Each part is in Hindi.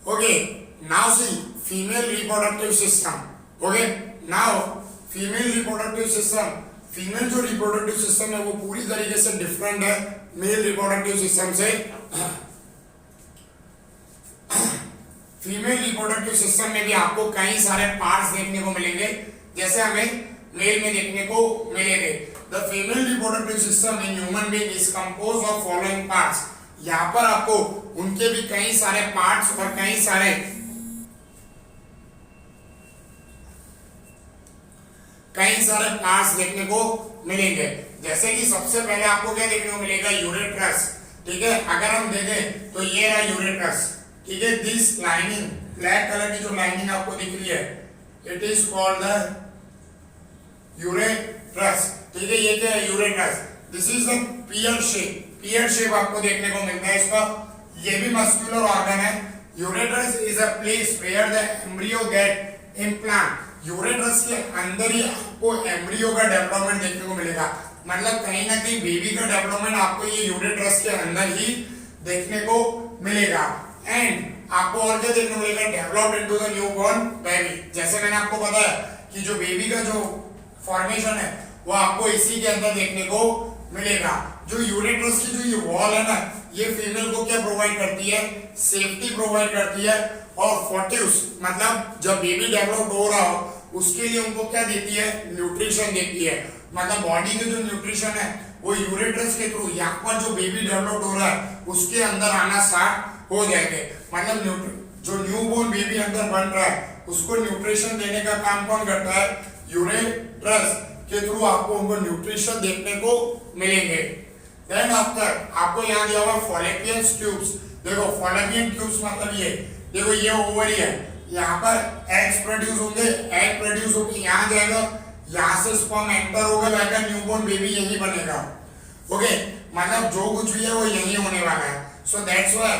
Okay, now see female reproductive system. Okay, now female reproductive system, female जो रिप्रोडक्टिव सिस्टम है वो पूरी तरीके से डिफरेंट है मेल रिप्रोडक्टिव सिस्टम से। फीमेल रिप्रोडक्टिव सिस्टम में भी आपको कई सारे पार्ट्स देखने को मिलेंगे जैसे हमें मेल में देखने को मिलेंगे। The female reproductive system in human being is composed of following parts. यहाँ पर आपको उनके भी कई सारे पार्ट्स और कई सारे पार्ट्स देखने को मिलेंगे। जैसे कि सबसे पहले आपको क्या देखने को मिलेगा, यूरेट्रस। ठीक है, अगर हम देखें तो ये रहा यूरेट्रस। ठीक है, दिस लाइनिंग ब्लैक कलर की जो लाइनिंग आपको दिख रही है it is called the uterus. ठीक है, ये क्या है, uterus. This is the pear shape, pear shape आपको देखने को मिलता है इसका। ये भी मस्कुलर ऑर्गन है। Uterus is a place where the embryo get implant. Uterus के अंदर ही आपको एम्ब्रियो का डेवलपमेंट देखने को मिलेगा, मतलब कहीं ना कहीं बेबी का डेवलपमेंट आपको ये यूरेट्रस के अंदर ही देखने को मिलेगा। एंड आपको और क्या देखने को मिलेगा, developed into the newborn baby. जैसे मैंने आपको बताया कि जो बेबी का जो फॉर्मेशन है वो आपको इसी के अंदर देखने को मिलेगा। जो यूरेट्रस की जो ये वॉल है ना, ये फीमेल को क्या प्रोवाइड करती है, सेफ्टी प्रोवाइड करती है। और फोर्टिव्स मतलब जब बेबी डेवलप हो रहा हो उसके लिए उनको क्या देती है, न्यूट्रिशन देती है। मतलब बॉडी के जो न्यूट्रिशन है वो यूरेट्रस के थ्रू यहाँ पर जो बेबी डेवलप हो रहा है उसके अंदर आना स्टार्ट हो जाएंगे। मतलब जो न्यूबॉर्न बेबी अंदर बन रहा है उसको न्यूट्रिशन देने का काम कौन करता है, यूरेट्रस के थ्रू आपको उनको न्यूट्रिशन देखने को मिलेंगे। देन आफ्टर आपको यहाँ दिया हुआ फॉलोपियन ट्यूब्स। देखो फॉलोपियन ट्यूब्स मतलब ये देखो, ये ओवरी है, यहाँ पर एग्स प्रोड्यूस होंगे, एग प्रोड्यूस होकर यहाँ जाएगा, यहाँ से स्पर्म एंटर होगा, जाएगा न्यूबॉर्न बेबी यही बनेगा। ओके, मतलब जो कुछ भी है वो यही होने वाला है। सो दैट्स व्हाई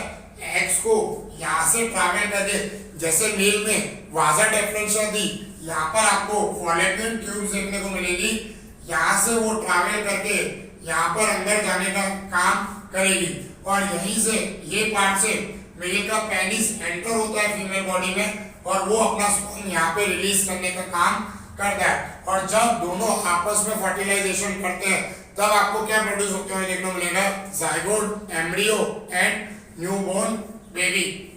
एग्स को यहाँ से ट्रैवल करके, जैसे मेल में वाजा डिफरेंशिया दी, यहाँ पर आपको फॉलोपियन ट्यूब्स देखने को मिलेगी। यहाँ से वो ट्रैवल करके यहाँ पर अंदर जाने का काम करेगी और यहीं से ये पार्ट से मेल का पेनिस एंटर होता है फीमेल बॉडी में और वो अपना स्पर्म यहाँ पे रिलीज करने का काम करता है। और जब दोनों आपस में फर्टिलाइजेशन करते हैं तब आपको क्या प्रोड्यूस होते हुए देखने को मिलेगा, zygote, embryo and newborn baby.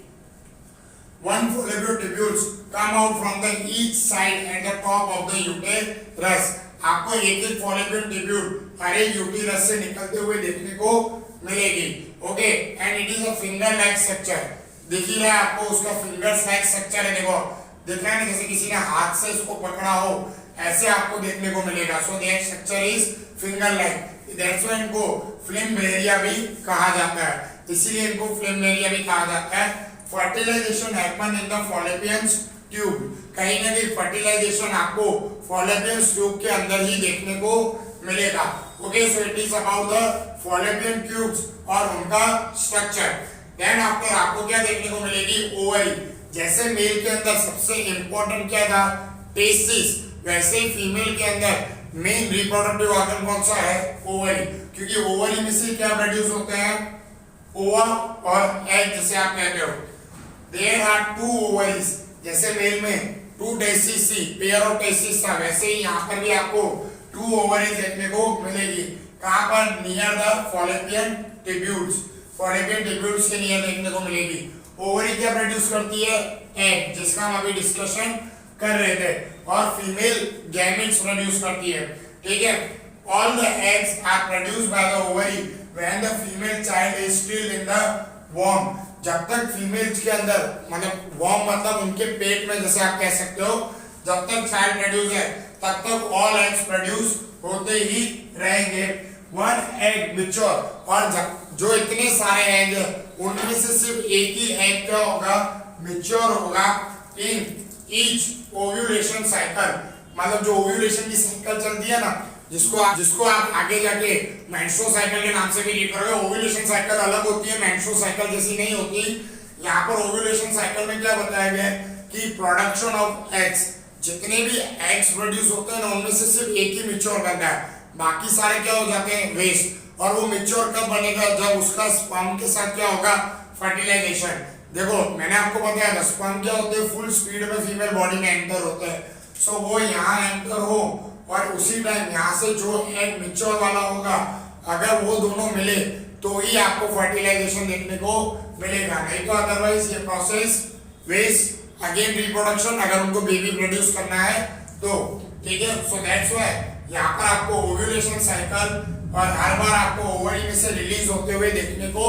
One follicular tubules come out from the each side at the top of the uterus. आपको एक एक फॉलिकुलर ट्यूब्यूल हर एक यूटेरस से निकलते हुए देखने को मिलेगी। Okay, and it is a finger like structure. दिख ही रहा है आपको उसका फिंगर्स लाइक स्ट्रक्चर है। देखो दिख रहा है ना, जैसे किसी ने हाथ से इसको पकड़ा हो ऐसे आपको देखने को मिलेगा। So that structure is finger like. That's why इनको फ्लिम्बेरिया भी कहा जाता है, इसीलिए इनको फ्लिम्बेरिया भी कहा जाता है। Fertilisation happen in the fallopian tube. कहीं ना कहीं फर्टिलाइजेशन आपको फॉलोपियन ट्यूब के अंदर ही देखने को मिलेगा। Okay, so it is about the Fallopian tubes और उनका स्ट्रक्चर। देन आफ्टर आपको क्या देखने को मिलेगी, ओवरी। जैसे मेल के अंदर सबसे इंपॉर्टेंट क्या था, टेस्टिस, वैसे ही फीमेल के अंदर मेन रिप्रोडक्टिव ऑर्गन कौन सा है, ओवरी। क्योंकि ओवरी में से क्या प्रोड्यूस होते हैं, ओवा और एग जिसे आप कहते हो। There are two ovaries. जैसे मेल में टू टेस्टिस थी, पेयर ऑफ टेस्टिस था, वैसे ही यहाँ पर भी आपको टू ओवरीज देखने को मिलेगी। कहाँ पर, near the Fallopian tubules. Fallopian tubules के नियर देखने को मिलेगी। ओवरी क्या प्रोड्यूस करती है, एग, जिसका हम अभी डिस्कशन कर रहे थे। और फीमेल गैमेट्स प्रोड्यूस करती है। ठीक है, all the eggs are produced by the ovary when the female child is still in the वॉर्म। जब तक फीमेल के अंदर, मतलब वॉर्म मतलब उनके पेट में जैसे आप कह सकते हो, जब तक चाइल्ड प्रोड्यूस है तब तक ऑल एग्स प्रोड्यूस होते ही रहेंगे। वन एग मैच्योर, और जो इतने सारे एग उनमें से सिर्फ एक ही एग क्या होगा, मैच्योर होगा इन ईच ओव्यूलेशन साइकिल। मतलब जो ओव्यूलेशन की साइकिल चलती है ना, जिसको आप आगे जाके मेंस्ट्रुअल साइकिल के नाम से भी रीड करोगे। ओव्यूलेशन साइकिल अलग होती है, मेंस्ट्रुअल साइकिल जैसी नहीं होती। यहाँ पर ओव्यूलेशन साइकिल में क्या बताया गया है कि प्रोडक्शन ऑफ एग्स, जितने भी एग्स प्रोड्यूस होते हैं ना उनमें से सिर्फ एक ही मैच्योर बनता है, बाकी सारे क्या हो जाते हैं, वेस्ट। और वो मैच्योर कब बनेगा, जब उसका स्पर्म के साथ क्या होगा, फर्टिलाइजेशन। देखो मैंने आपको बताया था स्पर्म क्या होते हैं, फुल स्पीड में फीमेल बॉडी में एंटर होते हैं। सो वो यहाँ एंटर हो और उसी टाइम यहाँ से जो एग मिच्योर वाला होगा, अगर वो दोनों मिले तो ही आपको फर्टिलाइजेशन देखने को मिलेगा, नहीं तो अदरवाइज ये प्रोसेस वेस्ट अगेन रिप्रोडक्शन, अगर उनको बेबी प्रोड्यूस करना है तो। ठीक है, सो दैट्स व्हाई यहाँ पर आपको ओव्यूलेशन साइकिल और हर बार आपको ओवरी में से रिलीज होते हुए देखने को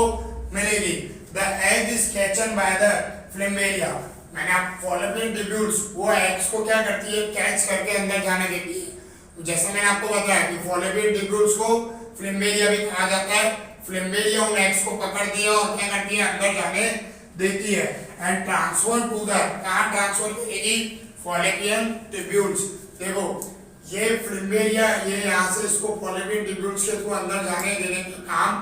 मिलेगी। द एग इज कैचन बाय द फ्लेमेरिया। मैंने आप फॉलोपियन ट्यूब्यूल्स वो एग्स को क्या करती है, कैच करके अंदर जाने देती है। जैसे मैंने आपको बताया कि फॉलोपियन ट्यूब्यूल्स को फ्लेमेरिया भी कहा जाता है। फ्लेमेरिया उन एग्स को पकड़ती है और क्या करती है, अंदर जाने देती है एंड ट्रांसफर टू द, कहाँ ट्रांसफर करेगी, फॉलोपियन ट्यूब्यूल्स। देखो ये फ्लेमेरिया ये यहाँ से इसको फॉलोपियन ट्यूब्यूल्स के थ्रू अंदर जाने देने का काम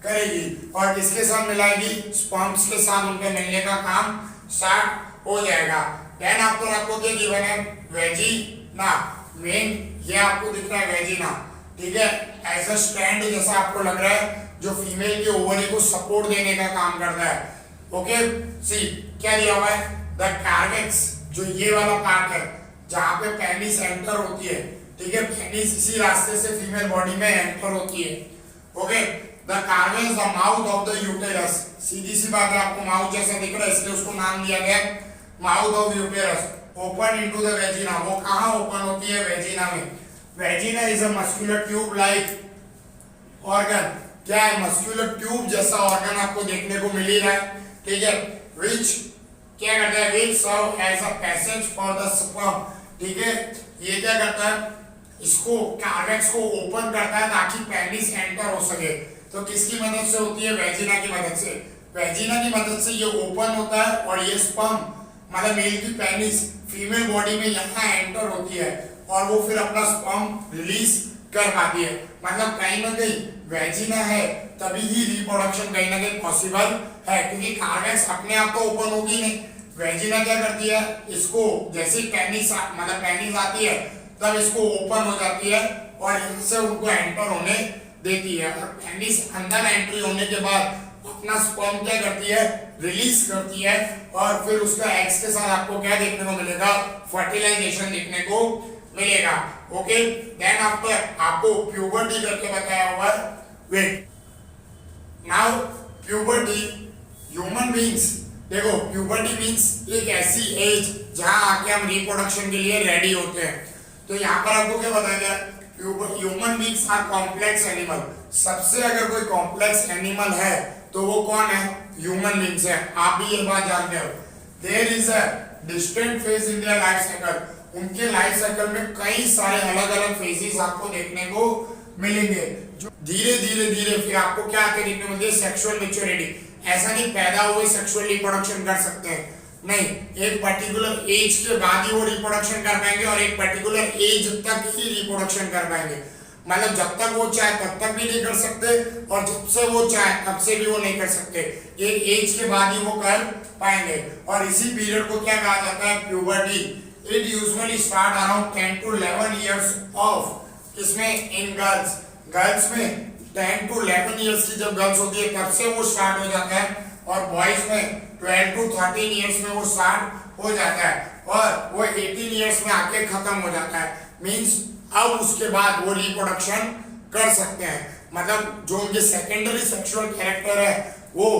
करेगी और किसके साथ मिलाएगी, स्पर्म्स के साथ उनके मिलने का काम स्टार्ट हो जाएगा। देन आपको आपको क्या गिवन है, वेजिना। मेन ये आपको दिख रहा है वेजिना, ठीक है, एज अ स्टैंड जैसा आपको लग रहा है जो फीमेल के ओवरी को सपोर्ट देने का काम करता है। ओके, सी क्या दिया हुआ है, द कार्वेक्स, जो ये वाला पार्ट है जहां पे पेनिस एंटर होती है, ठीक है, पेनिस इसी रास्ते से फीमेल बॉडी में एंटर होती है। Okay, the cervix the mouth of the uterus, सीधी सी बात है, आपको माउथ जैसा दिख रहा है इसलिए उसको नाम दिया गया mouth of uterus. Open into the vagina, वो कहां ओपन होती है, वेजिना में। Vagina is a muscular tube like organ, क्या है, मस्कुलर ट्यूब जैसा ऑर्गन आपको देखने को मिल ही रहा है, ठीक है, विच क्या करता है, which serve as a passage for the sperm, ठीक है, ये क्या करता है, इसको कार्वेक्स को ओपन करता है ताकि पेनिस एंटर हो सके। तो किसकी मदद से होती है, वेजिना की मदद से। वेजिना की मदद से ये ओपन होता है और ये स्पर्म मतलब मेल की पेनिस फीमेल बॉडी में यहाँ एंटर होती है और वो फिर अपना स्पर्म रिलीज कर पाती है। मतलब कहीं ना कहीं वेजिना है तभी ही रिप्रोडक्शन कहीं ना कहीं पॉसिबल है, क्योंकि कार्वेक्स अपने आप तो ओपन होगी नहीं। वेजिना क्या करती है, इसको जैसे पेनिस मतलब पेनिस आती है तब इसको ओपन हो जाती है और इससे उनको एंटर होने देती है और पेनिस अंदर एंट्री होने के बाद अपना स्पर्म क्या करती है, रिलीज करती है और फिर उसका एग्स के साथ आपको क्या देखने को मिलेगा, फर्टिलाइजेशन देखने को मिलेगा। ओके, देन आफ्टर आपको प्यूबर्टी करके बताया हुआ है। Wait, now puberty human beings, देखो प्यूबर्टी मींस एक ऐसी एज जहां आके हम रिप्रोडक्शन के लिए रेडी होते हैं। तो यहाँ पर आपको क्या बताया गया, human beings are complex animal. सबसे अगर कोई कॉम्प्लेक्स एनिमल है तो वो कौन है, ह्यूमन बीइंग्स है। आप भी ये बात जानते हो। There is a distinct phase in their life cycle, उनके लाइफ साइकिल में कई सारे अलग अलग फेजेस आपको देखने को मिलेंगे जो धीरे धीरे धीरे फिर आपको क्या आते देखने को मिलेंगे, सेक्सुअल मैच्योरिटी। ऐसा नहीं पैदा हुए सेक्सुअल रिप्रोडक्शन कर सकते हैं, नहीं, एक पर्टिकुलर एज के बाद ही वो रिप्रोडक्शन कर पाएंगे और एक पर्टिकुलर एज तक ही रिप्रोडक्शन कर पाएंगे। मतलब जब तक वो चाहे तब तक भी नहीं कर सकते और जब से वो चाहे तब से भी वो नहीं कर सकते, एक एज के बाद ही वो कर पाएंगे। और इसी पीरियड को क्या कहा जाता है, puberty. It usually start around 10 to 11 years of, किसमें, इन गर्ल्स। गर्ल्स में 10 to 11 years की जब गर्ल्स होती है तब से वो स्टार्ट हो जाता है और बॉयज में 12 to 13 years में वो स्टार्ट हो जाता है और वो 18 years में आके खत्म हो जाता है। मींस अब उसके बाद वो रिप्रोडक्शन कर सकते हैं। मतलब जो उनके सेकेंडरी सेक्सुअल कैरेक्टर है वो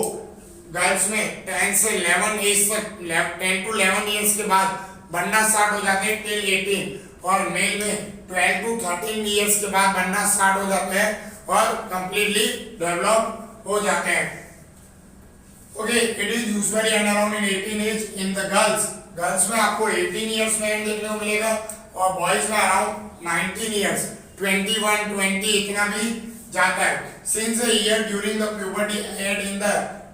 गर्ल्स में 10 से 11 एज तक 10 to 11 years के बाद बनना स्टार्ट हो जाते हैं टिल 18, और मेल में 12 to 13 years के बाद बनना स्टार्ट हो जाते हैं और कंप्लीटली डेवलप हो जाते हैं। Okay, it is usually end around in 18 age in the girls. Girls में आपको 18 years में एंड देखने को मिलेगा और बॉयज में अराउंड 19 years, 21, 20 इतना भी जाता है। Since a year during the puberty add in the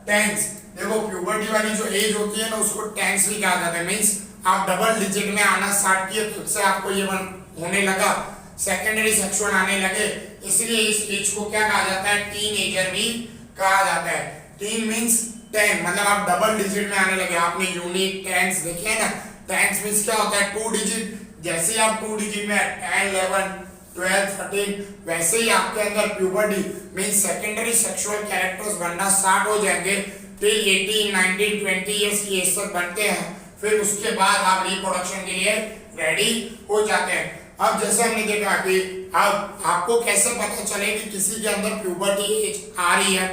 tens, देखो प्यूबर्टी वाली जो एज होती है ना उसको टेंस भी कहा जाता है। मींस आप डबल डिजिट में आना स्टार्ट किए तो उससे आपको ये होने लगा, सेकेंडरी सेक्सुअल आने लगे, इसलिए इस एज को क्या कहा जाता है, टीनेजर भी कहा जाता है। टीन मींस 10, मतलब आप डबल डिजिट में आने लगे। आपने यूनिट टेंस देखे है ना, टेंस मींस क्या होता है, 2 डिजिट। जैसे ही आप 2 डिजिट में 10, 11, 12, 13 वैसे ही आपके अंदर puberty means secondary sexual characters बनना स्टार्ट हो जाएंगे टिल 18 19 20 इयर्स की एज तक बनते हैं, फिर उसके बाद आप रिप्रोडक्शन के लिए रेडी हो जाते हैं। अब जैसे हमने देखा कि अब आपको कैसे पता चले कि किसी के अंदर प्यूबर्टी एज आ रही है,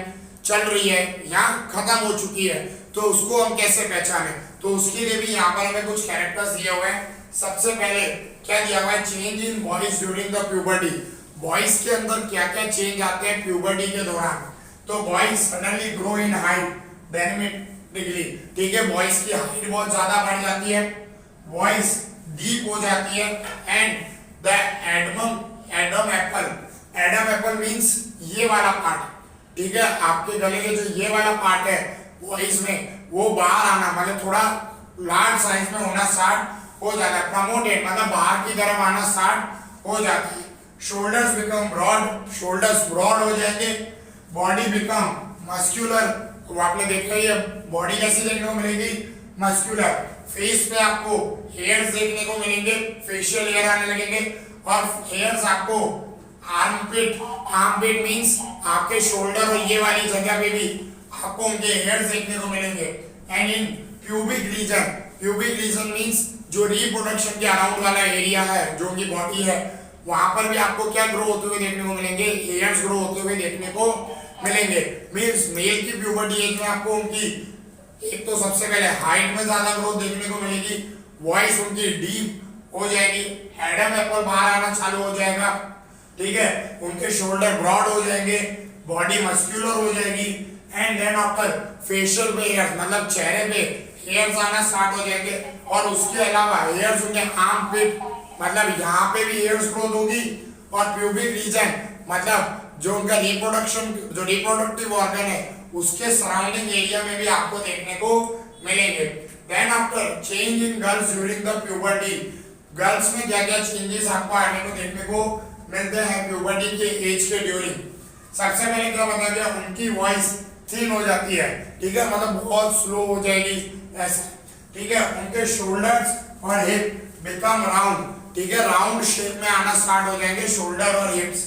चल रही है या खत्म हो चुकी है, तो उसको हम कैसे पहचाने। तो उसके लिए भी यहाँ पर हमें कुछ कैरेक्टर्स दिए हुए हैं। सबसे पहले क्या दिया हुआ है, change in boys during the puberty. Boys के अंदर क्या क्या चेंज आते हैं प्यूबर्टी के दौरान। तो boys suddenly grow in height dynamically, ठीक है, बॉयज की हाइट बहुत ज्यादा बढ़ जाती है, वॉइस डीप हो जाती है, and the Adam Apple means ये वाला पार्ट, ठीक है, आपके गले के जो ये वाला पार्ट है वॉइस में वो बाहर आना, मतलब थोड़ा लार्ज साइज में होना स्टार्ट हो जाता है। प्रमोटेड मतलब बाहर की तरफ आना स्टार्ट हो जाता है। Shoulders become broad, shoulders broad हो जाएंगे। बॉडी बिकम मस्कुलर, तो आपने देखा ही है बॉडी कैसी देखने को मिलेगी, मस्कुलर। फेस पे आपको हेयर्स देखने को मिलेंगे, फेशियल हेयर आने लगेंगे, और हेयर्स आपको आर्मपिट मींस आपके शोल्डर और ये वाली जगह पे भी आपको उनके हेयर्स देखने को मिलेंगे। And in pubic region means जो रिप्रोडक्शन के अराउंड वाला एरिया है, जो उनकी बॉडी है, वहां पर भी आपको क्या ग्रो होते हुए देखने को मिलेंगे, हेयर्स ग्रो होते हुए देखने को मिलेंगे। मींस मेल की प्यूबर्टी एज में आपको उनकी एक तो सबसे पहले हाइट में ज्यादा ग्रोथ देखने को मिलेगी, वॉइस उनकी डीप हो जाएगी, एडम एप्पल बाहर आना चालू हो जाएगा, ठीक है, उनके शोल्डर ब्रॉड हो जाएंगे, बॉडी मस्कुलर हो जाएगी, एंड देन आफ्टर फेशियल पे हेयर्स मतलब चेहरे पे हेयर्स आना स्टार्ट हो जाएंगे, और उसके अलावा हेयर्स उनके आर्म पे मतलब यहाँ पे भी हेयर्स ग्रोथ होगी, और प्यूबिक रीजन मतलब जो उनका जो रिप्रोडक्टिव ऑर्गन है उसके सराउंडिंग एरिया में भी आपको देखने को मिलेंगे। Then after change in girls during the puberty, girls में क्या क्या चेंजेस आपको आने को देखने को मिलते हैं प्यूबर्टी के एज के ड्यूरिंग। सबसे पहले क्या बता दिया, उनकी वॉइस थिन हो जाती है, ठीक है, मतलब बहुत स्लो हो जाएगी ऐसा, ठीक है, उनके शोल्डर्स और हिप बिकम राउंड, ठीक है, राउंड शेप में आना स्टार्ट हो जाएंगे शोल्डर और हिप्स,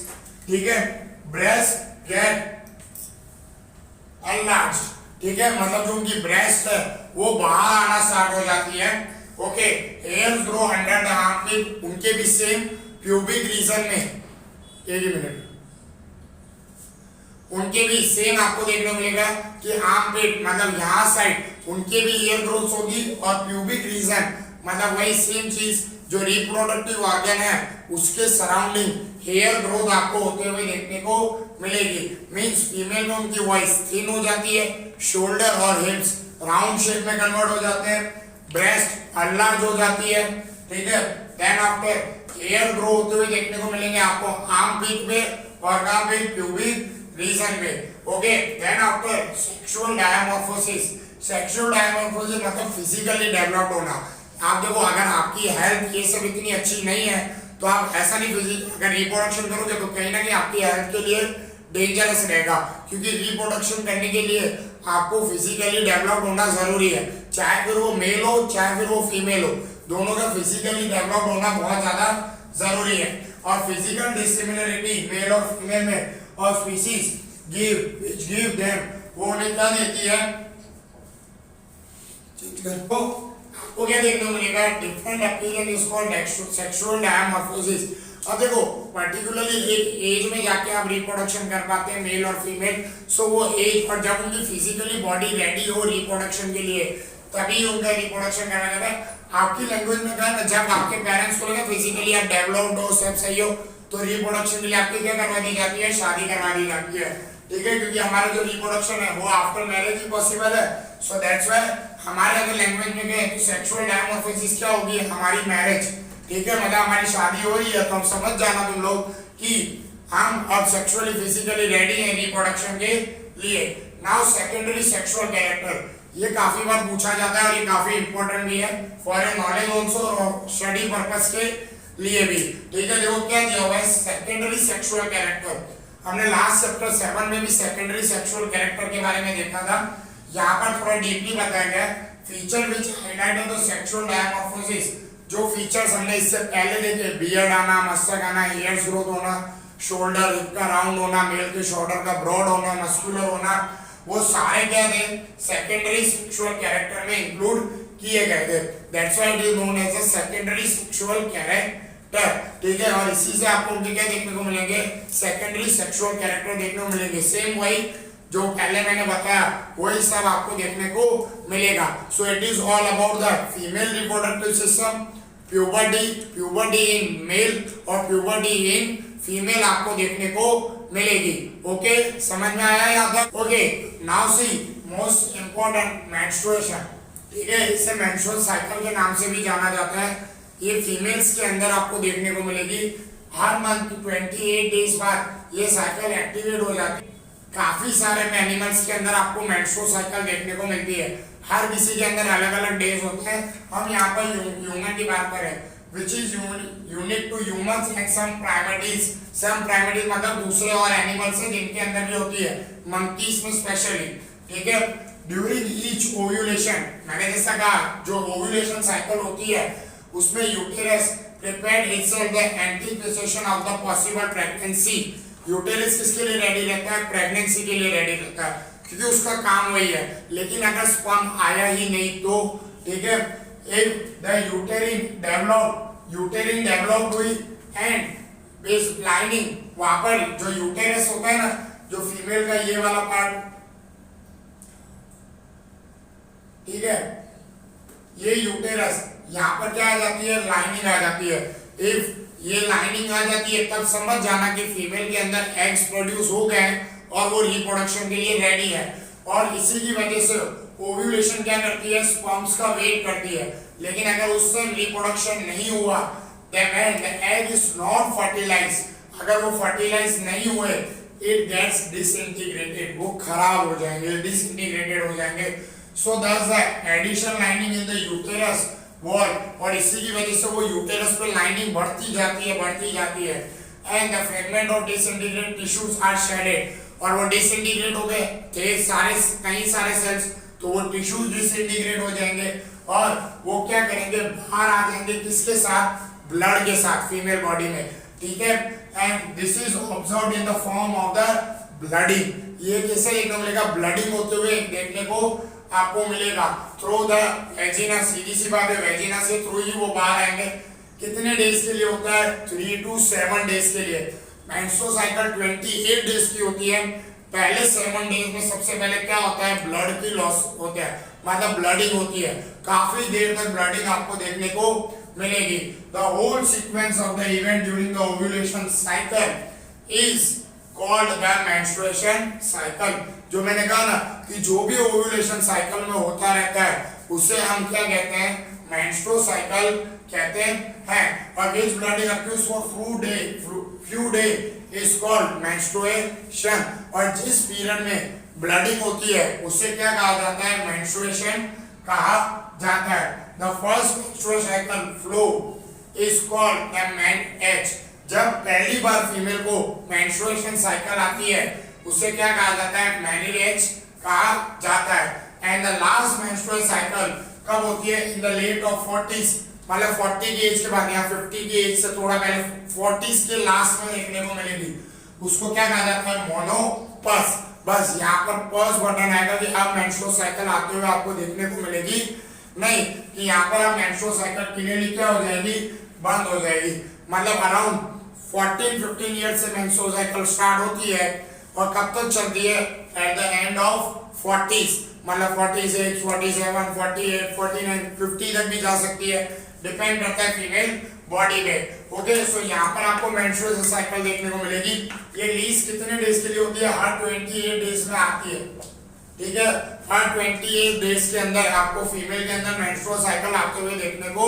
ठीक है, ब्रेस्ट गेट एनलार्ज, ठीक है, मतलब जो उनकी ब्रेस्ट है वो बाहर आना स्टार्ट हो जाती है। Okay, hairs grow under the armpit, उनके भी सेम प्यूबिक रीजन में, एक ही मिनट, उनके भी सेम आपको देखने को मिलेगा कि आर्मपिट मतलब यहाँ साइड उनके भी हेयर ग्रोथ होगी, और प्यूबिक रीजन मतलब वही सेम चीज जो रिप्रोडक्टिव ऑर्गन है उसके सराउंडिंग हेयर ग्रोथ आपको होते हुए देखने को मिलेगी। मींस फीमेल में उनकी वॉइस थिन हो जाती है, शोल्डर और हिप्स राउंड शेप में कन्वर्ट हो जाते हैं, ब्रेस्ट अनलार्ज हो जाती है, ठीक है, देन आफ्टर हेयर ग्रो होते हुए देखने को मिलेंगे आपको आर्मपिट पे और कहां पे, प्यूबिक रीजन पे। Okay, then after sexual dimorphosis, sexual dimorphosis मतलब फिजिकली डेवलप्ड होना। आप देखो अगर आपकी हेल्थ ये सब इतनी अच्छी नहीं है तो आप ऐसा नहीं अगर रिप्रोडक्शन करोगे तो कहीं ना कहीं आपकी हेल्थ के लिए डेंजरस रहेगा, क्योंकि रिप्रोडक्शन करने के लिए आपको फिजिकली डेवलप्ड होना जरूरी है, चाहे फिर वो मेल हो चाहे फिर वो फीमेल हो, दोनों का फिजिकली डेवलप्ड होना बहुत ज्यादा जरूरी है। और फिजिकल डिसिमिलरिटी मेल और फीमेल में और स्पीशीज गिव देम वो उन्हें क्या देती है, तो क्या देखने को मिलेगा, different appearance is called sexual dimorphosis. अब देखो पर्टिकुलरली एक एज में जाके आप रिप्रोडक्शन कर पाते हैं मेल और फीमेल, सो वो एज और जब उनकी फिजिकली बॉडी रेडी हो रिप्रोडक्शन के लिए तभी उनका रिप्रोडक्शन करना जाता है। आपकी लैंग्वेज में कहा ना, जब आपके पेरेंट्स को लगे फिजिकली आप डेवलप्ड हो, सब सही हो, तो रिप्रोडक्शन के लिए आपकी क्या करवा दी जाती है, शादी करवा दी जाती है, ठीक है, क्योंकि हमारा जो रिप्रोडक्शन है वो आफ्टर मैरिज ही पॉसिबल है। सो दैट्स व्हाई हमारे अगर लैंग्वेज में कहें तो सेक्सुअल डायमॉर्फोसिस क्या होगी, हमारी मैरिज, ठीक है, मतलब हमारी शादी हो रही है तो हम समझ जाना तुम लोग कि हम अब सेक्सुअली फिजिकली रेडी हैं रिप्रोडक्शन के लिए। नाउ सेकेंडरी सेक्सुअल कैरेक्टर, ये काफी बार पूछा जाता है और ये काफी इंपॉर्टेंट भी है फॉर ए नॉलेज आल्सो और स्टडी पर्पस के लिए भी, ठीक है। देखो क्या दिया हुआ है, सेकेंडरी सेक्सुअल कैरेक्टर, हमने लास्ट चैप्टर 7 में भी सेकेंडरी सेक्सुअल कैरेक्टर के बारे में देखा था, यहाँ पर थोड़ा डीपली बताया गया feature which highlight the sexual dimorphosis. जो फीचर्स हमने इससे पहले देखे, बियर्ड आना, मस्तक आना, हेयर्स ग्रोथ होना, शोल्डर हिप का राउंड होना, मेल के शोल्डर का ब्रॉड होना, मस्कुलर होना, वो सारे क्या थे, सेकेंडरी सेक्सुअल कैरेक्टर में इंक्लूड किए गए थे। That's why it is known as a secondary sexual character. ठीक है, और इसी से आपको उनके क्या देखने को मिलेंगे, सेकेंडरी सेक्सुअल कैरेक्टर देखने को मिलेंगे। सेम वही जो पहले मैंने बताया वही सब आपको देखने को मिलेगा। So it is all about the female reproductive system, puberty in male और प्यूबर्टी इन फीमेल आपको देखने को मिलेगी। ओके, समझ में आया यहाँ तक? Okay, now see most important, menstruation. ठीक है, इसे मेंस्ट्रुअल साइकिल के नाम से भी जाना जाता है। ये फीमेल्स के अंदर आपको देखने को मिलेगी। हर मंथ 28 डेज बाद ये साइकिल एक्टिवेट हो जाती है। काफी सारे एनिमल्स के अंदर आपको मेंस्ट्रुअल साइकिल देखने को मिलती है। हर किसी के अंदर अलग अलग डेज होते हैं। हम यहाँ पर ह्यूमन की बात करें, which is unique to humans and some primates मतलब दूसरे और एनिमल्स हैं जिनके अंदर भी होती है, मंकीज में स्पेशली। ठीक है, ड्यूरिंग ईच ओव्यूलेशन, मैंने जैसा कहा जो ओव्यूलेशन साइकिल होती है उसमें uterus prepared itself the anticipation of the possible pregnancy. Uterus किसके लिए रेडी रहता है, प्रेगनेंसी के लिए रेडी रहता है, क्योंकि उसका काम वही है। लेकिन अगर स्पर्म आया ही नहीं तो, ठीक है, एक द यूटेरिन डेवलप हुई एंड बेस लाइनिंग, वहां पर जो यूटेरस होता है ना, जो फीमेल का ये वाला पार्ट, ठीक है, ये यूटेरस, यहाँ पर क्या आ जाती है, लाइनिंग आ जाती है। इफ ये लाइनिंग आ जाती है तब समझ जाना कि फीमेल के अंदर एग्स प्रोड्यूस हो गए और वो रिप्रोडक्शन के लिए रेडी है। और इसी की वजह से ओव्यूलेशन क्या करती है, स्पर्म्स का वेट करती है। लेकिन अगर उससे रिप्रोडक्शन नहीं हुआ, then the egg is not fertilized, अगर वो फर्टिलाइज नहीं हुए, it gets disintegrated, वो खराब हो जाएंगे, disintegrated हो जाएंगे। So thus the additional lining in the uterus wall, और इसी की वजह से वो यूटेरस पे लाइनिंग बढ़ती जाती है and the fragment of disintegrated tissues are shedded, और वो डिसइंटीग्रेट हो गए कई सारे सेल्स, तो वो टिश्यूज डिसइंटीग्रेट हो जाएंगे और वो क्या करेंगे, बाहर आ जाएंगे किसके साथ, ब्लड के साथ, फीमेल बॉडी में। ठीक है, and this is observed in the form of the blooding. ये कैसे देखने को मिलेगा, ब्लडिंग होते हुए देखने को आपको मिलेगा थ्रू द वेजिना। सीधी सी बात है, वेजिना से थ्रू ही वो बाहर आएंगे। कितने डेज के लिए होता है, 3 to 7 डेज के लिए। मेंस्ट्रुअल साइकिल 28 डेज की होती है। पहले 7 डेज में सबसे पहले क्या होता है, ब्लड की लॉस होता है, मतलब ब्लडिंग होती है। काफी देर तक ब्लडिंग आपको देखने को मिलेगी। The whole sequence of the event during the ovulation cycle is called the menstruation cycle. जो मैंने कहा ना कि जो भी ओव्यूलेशन साइकिल में होता रहता है उसे हम क्या कहते हैं, मेंस्ट्रुअल साइकिल कहते हैं। और which blood occurs for few days is called menstruation, और जिस पीरियड में ब्लडिंग होती है उसे क्या कहा जाता है, मेंस्ट्रुएशन कहा जाता है। The first menstrual cycle flow is called the man-H। जब पहली बार फीमेल को मेंस्ट्रुएशन साइकिल आती है उसे क्या कहा जाता है, मैनी-H कहा जाता है। And the last menstrual cycle कब होती है, in the late of 40s, मतलब 40 की एज के बाद, यहाँ 50 की एज से थोड़ा पहले 40s के लास्ट में देखने को मिलेगी। उसको क्या कहा जाता है, मोनोपस। बस यहाँ पर पॉज बटन आएगा कि अब मेंस्ट्रुअल साइकिल आते हुए आपको देखने को मिलेगी नहीं, कि यहाँ पर अब मेंस्ट्रुअल साइकिल क्लियरली क्या हो जाएगी, बंद हो जाएगी। मतलब अराउंड 14-15 ईयर से मेंस्ट्रुअल साइकिल स्टार्ट होती है और कब तक चलती है, at the end of 40s, मतलब 46, 47, 48, 49, 50 तक भी जा सकती है, डिपेंड करता है फीमेल बॉडी पे। ओके, सो यहाँ पर आपको मेंस्ट्रुअल साइकिल देखने को मिलेगी। ये लीस्ट कितने डेज के लिए होती है, हर 28 डेज में आती है। ठीक है, हर 28 डेज के अंदर आपको फीमेल के अंदर मेंस्ट्रुअल साइकिल आते हुए देखने को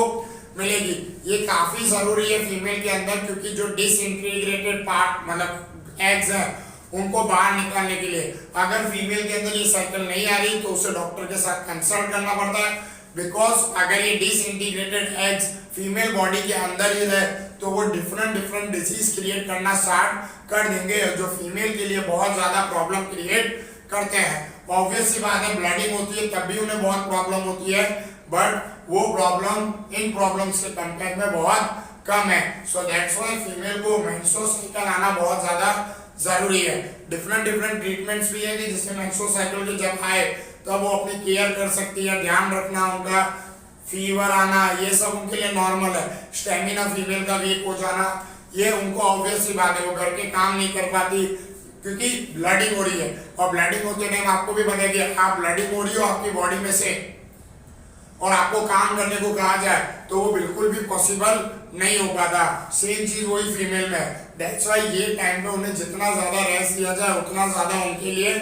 मिलेगी। ये काफी जरूरी है फीमेल के अंदर, क्योंकि जो डिसइंटीग्रेटेड पार्ट मतलब एग्स है उनको बाहर निकालने के लिए अगर फीमेल के अंदर ये साइकिल नहीं आ रही तो उसे डॉक्टर के साथ कंसल्ट करना पड़ता है। बिकॉज अगर ये डिसइंटीग्रेटेड एग्स फीमेल बॉडी के अंदर ही रहे तो वो डिफरेंट डिजीज क्रिएट करना स्टार्ट कर देंगे, जो फीमेल के लिए बहुत ज्यादा प्रॉब्लम क्रिएट करते हैं। ऑब्वियस सी बात है, ब्लडिंग होती है तब भी उन्हें बहुत प्रॉब्लम होती है, बट वो प्रॉब्लम इन प्रॉब्लम्स के कंपेयर में बहुत कम है। सो दैट्स व्हाई फीमेल को मेंस्ट्रुअल साइकिल आना बहुत ज्यादा जरूरी है। डिफरेंट डिफरेंट ट्रीटमेंट्स भी है कि जिससे मेंस्ट्रुअल साइकिल की जब आए तब वो अपनी केयर कर सकती है, ध्यान रखना उनका, फीवर आना ये सब उनके लिए नॉर्मल है। स्टेमिना फीमेल का वीक हो जाना ये उनको ऑब्वियस सी बात है, वो घर के काम नहीं कर पाती क्योंकि ब्लडिंग हो रही है, और ब्लडिंग होते टाइम आपको भी पता है कि आप ब्लडिंग हो रही हो आपकी बॉडी में से और आपको काम करने को कहा जाए तो वो बिल्कुल भी पॉसिबल नहीं हो पाता। सेम चीज वही फीमेल में है। दैट्स व्हाई ये टाइम पे उन्हें जितना ज्यादा रेस्ट दिया जाए उतना ज्यादा उनके लिए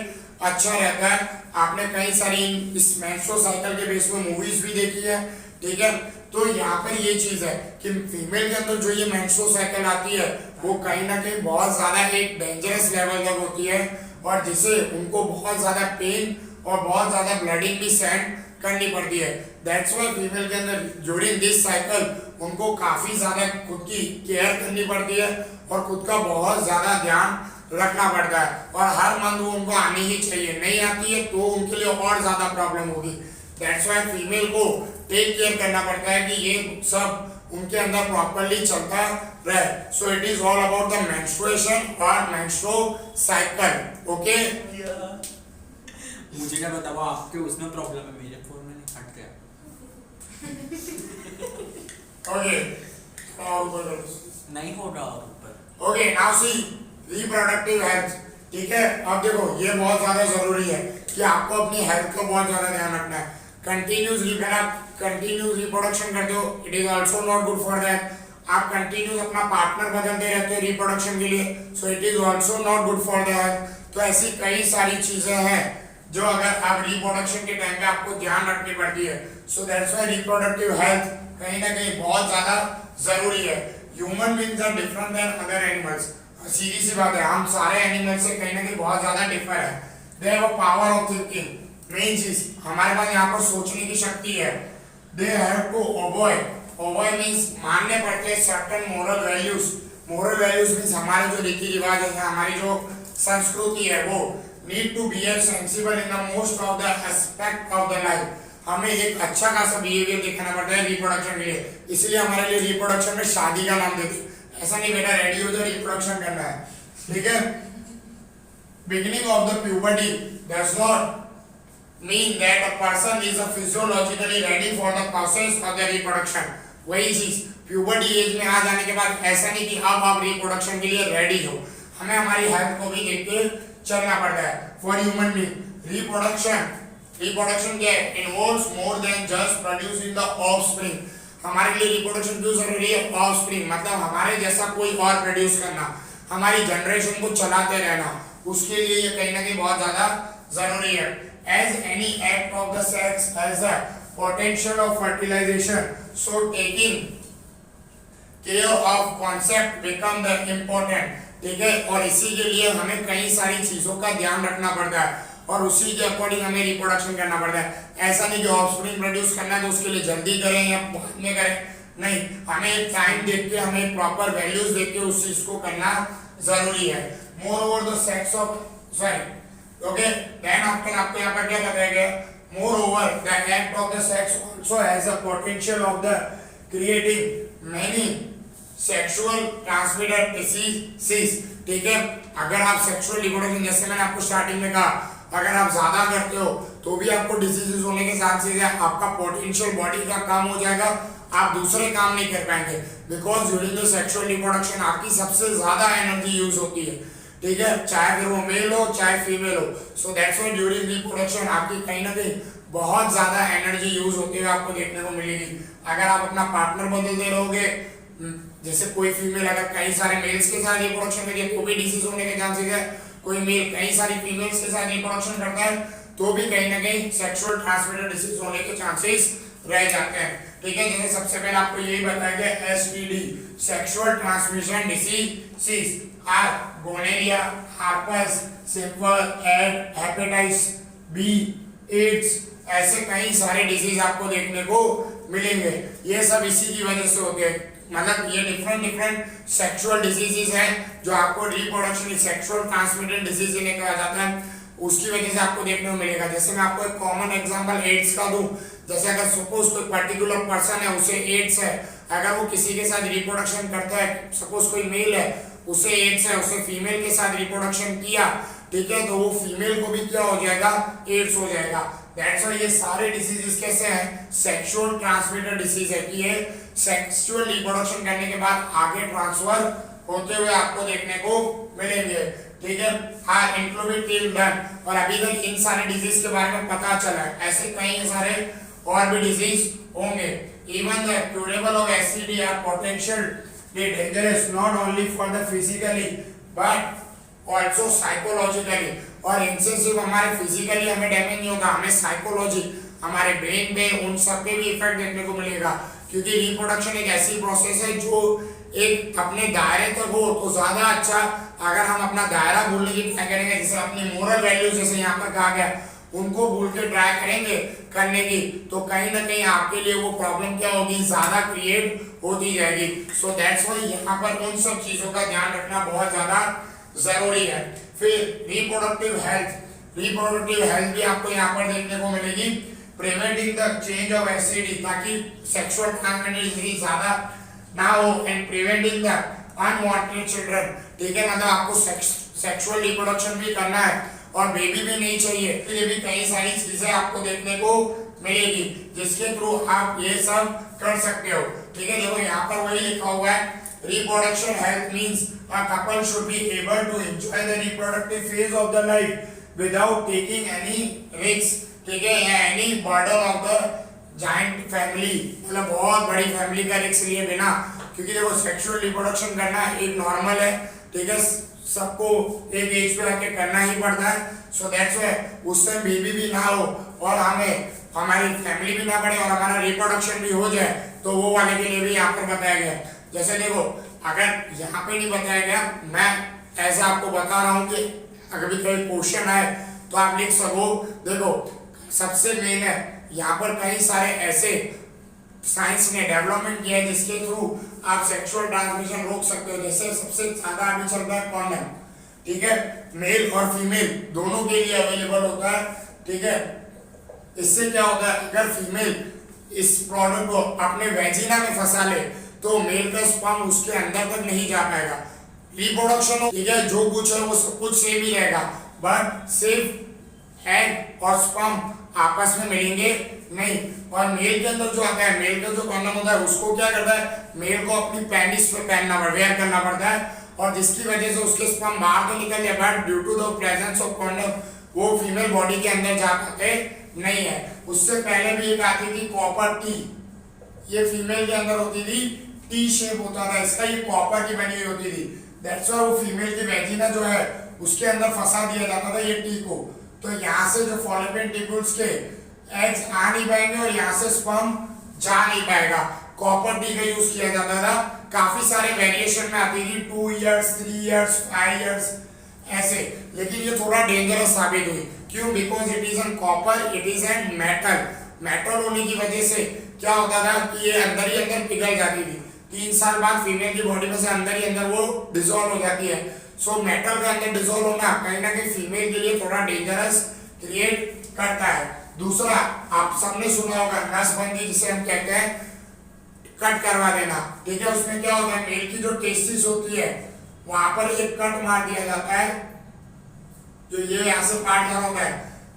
अच्छा रहता है। आपने कई सारी इस मेंस्ट्रुअल साइकिल के बेस में मूवीज भी देखी है, ठीक है। तो यहाँ पर ये चीज है कि फीमेल के अंदर जो ये मेंस्ट्रुअल साइकिल आती है वो कहीं ना कहीं बहुत ज्यादा एक डेंजरस लेवल तक होती है और जिसे उनको बहुत ज्यादा पेन और बहुत ज्यादा ब्लडिंग भी सहन करनी पड़ती है। दैट्स व्हाई फीमेल के अंदर ड्यूरिंग दिस साइकिल उनको काफी ज्यादा खुद की केयर करनी पड़ती है और खुद का बहुत ज्यादा ध्यान रखना पड़ता है और हर मंथ वो उनको आनी ही चाहिए, नहीं आती है तो उनके लिए और ज्यादा प्रॉब्लम होगी। दैट्स व्हाई फीमेल को टेक केयर करना पड़ता है कि ये सब उनके अंदर प्रॉपर्ली चलता रहे। सो it is all about the menstruation और मेंस्ट्रुअल साइकिल। ओके, मुझे क्या बताओ आपके उसमें प्रॉब्लम है, मेरे फोन में नहीं हट गया। ओके नहीं हो रहा और ऊपर। Okay now see reproductive health, ठीक है। अब देखो ये बहुत ज्यादा जरूरी है कि आपको अपनी हेल्थ का बहुत ज्यादा ध्यान रखना है। कंटिन्यूस रिप्रोडक्शन करते हो, it is also not good for that. आप कंटिन्यूस अपना पार्टनर बदलते रहते हो रिप्रोडक्शन के लिए, सो it is also not good for that. तो ऐसी कई सारी चीजें हैं जो अगर आप रिप्रोडक्शन के टाइम पे आपको ध्यान रखनी पड़ती है। So that's why reproductive health कहीं ना कहीं बहुत ज्यादा जरूरी है। Human beings are different than other animals, सीधी सी बात है, हम सारे एनिमल से कहीं ना कहीं बहुत ज्यादा डिफर है। They have a power of thinking, main चीज हमारे पास यहाँ पर सोचने की शक्ति है। They have to obey means मानने पड़ते हैं certain moral values. Moral values means हमारे जो रीति रिवाज है, हमारी जो संस्कृति है, वो need to behave sensible in the most of the aspect of the life. हमें एक अच्छा खासा बिहेवियर दिखाना पड़ता है रिप्रोडक्शन के लिए, इसलिए हमारे लिए रिप्रोडक्शन में शादी का नाम देते हैं। ऐसा नहीं बेटा रेडी हो जाओ रिप्रोडक्शन करना है, ठीक है। Beginning of the puberty does not mean that a person is a physiologically ready for the process of the reproduction। वही चीज प्यूबर्टी एज में आ जाने के बाद ऐसा नहीं कि अब आप रिप्रोडक्शन के लिए रेडी हो, हमें हमारी हेल्थ को भी देख के चलना पड़ता है। फॉर ह्यूमन बीइंग रिप्रोडक्शन क्या है, involves more than just producing the offspring. हमारे लिए रिप्रोडक्शन क्यों जरूरी है? ऑफस्प्रिंग मतलब हमारे जैसा कोई और प्रोड्यूस करना, हमारी जनरेशन को चलाते रहना, उसके लिए ये कहीं ना कहीं बहुत ज्यादा जरूरी है। As any act of the sex has a potential of fertilization, so taking care of concept become the important, ठीक है। और इसी के लिए हमें कई सारी चीजों का ध्यान रखना पड़ता है और उसी के अकॉर्डिंग हमें रिप्रोडक्शन करना पड़ता है। ऐसा नहीं कि ऑफस्प्रिंग प्रोड्यूस करना है तो उसके लिए जल्दी करें या बाद में करें, नहीं, हमें एक टाइम देख के, हमें प्रॉपर वैल्यूज देख के उस चीज को करना जरूरी है। Moreover the sex of okay then after आपको यहाँ पर क्या बताया गया, moreover the act of the sex also has a potential of the creating many sexual transmitted diseases, ठीक है। अगर आप सेक्सुअल रिप्रोडक्शन, जैसे मैंने आपको स्टार्टिंग में कहा, अगर आप ज्यादा करते हो तो भी आपको डिसीजेस होने के साथ साथ आपका पोटेंशियल बॉडी का कम हो जाएगा, आप दूसरे काम नहीं कर पाएंगे। Because during the sexual reproduction आपकी सबसे ज्यादा एनर्जी यूज होती है, ठीक है, चाहे फिर वो मेल हो चाहे फीमेल हो। सो दैट्स व्हाई ड्यूरिंग रिप्रोडक्शन आपकी कहीं ना कहीं बहुत ज्यादा एनर्जी यूज होते हुए आपको देखने को मिलेगी। अगर आप अपना पार्टनर बदलते रहोगे, जैसे कोई फीमेल अगर कई सारे मेल्स के साथ रिप्रोडक्शन करिए तो भी डिसीज होने के चांसेस है, कोई मेल कई सारी फीमेल्स के साथ रिप्रोडक्शन करता है तो भी कहीं ना कहीं सेक्सुअल ट्रांसमिटेड डिसीज होने के चांसेस रह जाते हैं, ठीक है। जैसे सबसे पहले आपको यही बताया गया STD sexual transmission disease are gonorrhoea, herpes, simple, hepatitis B, AIDS, ऐसे कई सारे डिजीज आपको देखने को मिलेंगे। ये सब इसी की वजह से होते हैं, मतलब ये डिफरेंट सेक्सुअल डिजीजेस हैं जो आपको रिप्रोडक्शन सेक्सुअल ट्रांसमिटेड डिजीज इन्हें कहा जाता है, उसकी वजह से आपको देखने को मिलेगा। जैसे मैं आपको एक कॉमन एग्जांपल एड्स का दूं, जैसे अगर सपोज कोई पर्टिकुलर पर्सन है उसे एड्स है, अगर वो किसी के साथ रिप्रोडक्शन करता है, सपोज कोई मेल है उसे एड्स है, उसे फीमेल के साथ रिप्रोडक्शन किया, ठीक है, तो वो फीमेल को भी क्या हो जाएगा, एड्स हो जाएगा। दैट्स व्हाई ये सारे डिसीजेस कैसे हैं, सेक्सुअल ट्रांसमिटेड डिसीज है कि ये सेक्सुअल रिप्रोडक्शन करने के बाद आगे ट्रांसफर होते हुए आपको देखने को मिलेंगे, ठीक है। हाँ, इंक्लूडिंग डन। और अभी तक इन सारे डिजीज के बारे में पता चला है, ऐसे कई सारे और भी डिजीज होंगे। Even the curable of STD are potentially dangerous not only for the physically but also psychologically. और इनसे सिर्फ हमारे फिजिकली हमें डैमेज नहीं होगा, हमें साइकोलॉजी, हमारे ब्रेन पे, उन सब पे भी इफेक्ट देखने को मिलेगा, क्योंकि रिप्रोडक्शन एक ऐसी प्रोसेस है जो एक अपने दायरे तक हो तो ज्यादा अच्छा। अगर हम अपना दायरा भूलने की ट्राई करेंगे, जैसे अपनी मोरल वैल्यूज जैसे यहाँ पर कहा गया, उनको भूल के ट्राई करेंगे करने की, तो कहीं ना कहीं आपके लिए वो प्रॉब्लम क्या होगी, ज्यादा क्रिएट होती जाएगी। सो दैट्स व्हाई यहाँ पर उन सब चीजों का ध्यान रखना बहुत ज्यादा जरूरी है। फिर रिप्रोडक्टिव हेल्थ भी आपको यहाँ पर देखने को मिलेगी। Preventing the change of STD, ताकि सेक्सुअल ट्रांसमिटेड डिजीज ज्यादा ना हो, and preventing the unwanted children, ठीक है, मतलब आपको सेक्सुअल रिप्रोडक्शन भी करना है और बेबी भी नहीं चाहिए, तो ये भी कई सारी चीजें आपको देखने को मिलेगी जिसके थ्रू आप ये सब कर सकते हो, ठीक है। देखो यहाँ पर वही लिखा हुआ है, reproduction health means a couple should be able to enjoy the reproductive phase of the life without taking any risks, ठीक है, या any burden of the giant family, मतलब बहुत बड़ी फैमिली का रिस्क लिए बिना, क्योंकि देखो सेक्सुअल रिप्रोडक्शन करना एक नॉर्मल है, ठीक है, सबको एक एज पे आके करना ही पड़ता है। सो दैट्स व्हाई उससे बेबी भी ना हो और हमें हमारी फैमिली भी ना बढ़े और हमारा रिप्रोडक्शन भी हो जाए, तो वो वाले के लिए भी यहाँ पर बताया गया। जैसे देखो, अगर यहाँ पे नहीं बताया गया, मैं ऐसा आपको बता रहा हूँ कि अगर भी कोई क्वेश्चन आए तो आप लिख सको। देखो सबसे मेन है यहाँ पर कई सारे ऐसे साइंस ने डेवलपमेंट किया है जिसके थ्रू आप सेक्सुअल ट्रांसमिशन रोक सकते हो। जैसे सबसे ज्यादा अभी चलता है कॉन्डम, ठीक है, मेल और फीमेल दोनों के लिए अवेलेबल होता है, ठीक है। इससे क्या होता है, अगर फीमेल इस प्रोडक्ट को अपने वेजिना में फंसा ले तो मेल का स्पर्म उसके अंदर तक नहीं जा पाएगा, रिप्रोडक्शन, ठीक है, जो कुछ है वो सब कुछ सेम ही रहेगा, बट सिर्फ एग और स्पर्म आपस में मिलेंगे नहीं। और मेल के अंदर जो आता है, मेल का जो कॉन्डम होता है उसको क्या करता है, मेल को अपनी पेनिस पे पहनना वेयर करना पड़ता है, और जिसकी वजह से उसके स्पर्म बाहर तो निकल जाए, but due to the presence of condom वो फीमेल बॉडी के अंदर जा पाते नहीं है। उससे पहले भी एक आती थी कॉपर टी, ये फीमेल के अंदर होती थी, टी शेप होता था इसका, ये कॉपर की बनी हुई होती थी। दैट्स व्हाई वो फीमेल की वेजिना जो है उसके अंदर फंसा दिया जाता था ये टी को, तो यहाँ से जो फॉलोपियन ट्यूब्यूल्स के एग्स आ नहीं पाएंगे और यहाँ से स्पर्म जा नहीं पाएगा। कॉपर टी का यूज किया जाता था, काफी सारे वेरिएशन में आती थी, 2 इयर्स, 3 इयर्स, 5 इयर्स ऐसे, लेकिन ये थोड़ा डेंजरस साबित हुई। क्यों? Because it is an copper, it is an metal. Metal होने की वजह से क्या होता था कि ये अंदर ही अंदर पिघल जाती थी, 3 साल बाद फीमेल की बॉडी में से अंदर ही अंदर वो डिसॉल्व हो जाती है। सो मेटल के अंदर डिसॉल्व होना कहीं ना कहीं फीमेल के लिए थोड़ा डेंजरस क्रिएट करता है। दूसरा, आप सबने सुना होगा नसबंदी, जिसे हम कहते हैं कट करवा देना, ठीक है। उसमें क्या होता है, मेल की जो टेस्टिस होती है वहां पर एक कट मार दिया जाता है, जो ये यहाँ से पार्ट जहाँ होता है,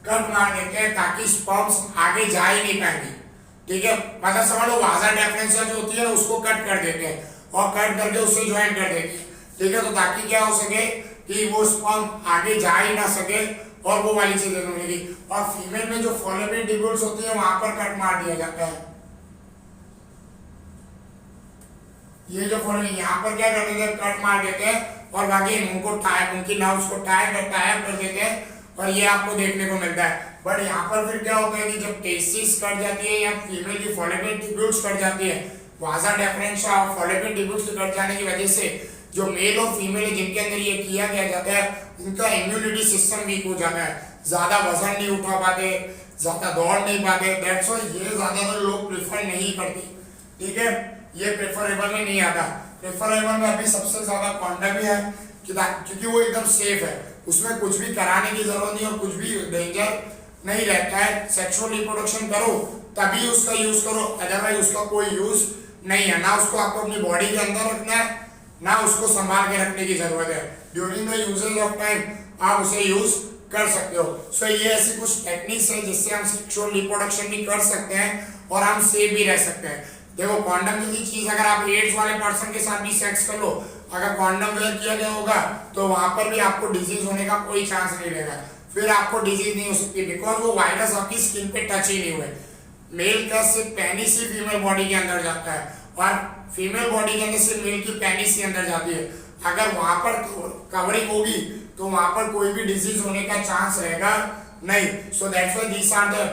कट मार देते हैं ताकि स्पर्म्स आगे जा ही नहीं पाएंगे, ठीक है। मतलब समझ लो वाजा डिफरेंस जो होती है उसको कट कर देते हैं और कट करके उससे ज्वाइन कर देते हैं, ठीक है, तो ताकि क्या हो सके कि वो स्पर्म आगे जा ही ना सके और वो वाली चीजें मिलेगी। और फीमेल में जो फॉलोपियन ट्यूब्यूल्स होती है वहां पर कट मार दिया जाता है। ये जो फॉलोपियन यहाँ पर क्या करते हैं, कट मार देते हैं और बाकी उनको उनकी नर्व्स को टाई अप कर देते हैं और ये आपको देखने को मिलता है। बट यहाँ पर फिर क्या होता है कि जब टेस्टिस कट जाती है या फीमेल की फॉलोपियन ट्यूब्यूल्स कट जाती है, वाजा डिफरेंस और फॉलोपियन ट्यूब्यूल्स कट जाने की वजह से जो मेल और फीमेल है जिनके अंदर ये किया गया जाता है उनका इम्यूनिटी सिस्टम वीक हो जाता है, ज्यादा वजन नहीं उठा पाते, ज्यादा दौड़ नहीं पाते। दैट्स व्हाई ये ज्यादातर लोग प्रेफर नहीं करते, ठीक है, ये प्रेफरेबल में नहीं आता। प्रेफरेबल में अभी सबसे ज्यादा कॉन्डम ही है, क्योंकि वो एकदम सेफ है, उसमें कुछ भी कराने की जरूरत नहीं और कुछ भी डेंजर नहीं रहता है। सेक्सुअल रिप्रोडक्शन करो तभी उसका यूज करो, अदरवाइज उसका कोई यूज नहीं है। ना उसको आपको अपनी बॉडी के अंदर रखना है, ना उसको संभाल के रखने की जरूरत है। During the usages of time आप उसे यूज कर सकते हो। सो ये ऐसी कुछ टेक्निक्स है जिससे हम सेक्सुअल रिप्रोडक्शन भी कर सकते हैं और हम सेफ भी रह सकते हैं। देखो कॉन्डम जैसी चीज अगर आप एड्स वाले पर्सन के साथ भी सेक्स कर लो, अगर कॉन्डम वेयर किया गया होगा तो वहां पर भी आपको डिजीज होने का कोई चांस नहीं रहेगा, फिर आपको डिजीज नहीं हो सकती, बिकॉज वो वायरस आपकी स्किन पे टच ही नहीं हुए। मेल का सिर्फ पेनिस ही फीमेल बॉडी के अंदर जाता है और फीमेल बॉडी के अंदर सिर्फ मेल की पेनिस ही अंदर जाती है। अगर वहां पर कवरिंग होगी तो वहां पर कोई भी डिजीज होने का चांस रहेगा नहीं। So that's why these are the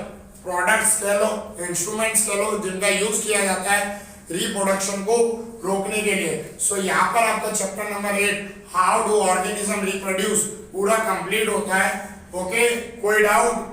products कह लो, इंस्ट्रूमेंट्स कह लो, जिनका यूज किया जाता है रिप्रोडक्शन को रोकने के लिए। सो यहाँ पर आपका chapter number 8 how do organism reproduce पूरा कंप्लीट होता है। ओके, कोई डाउट?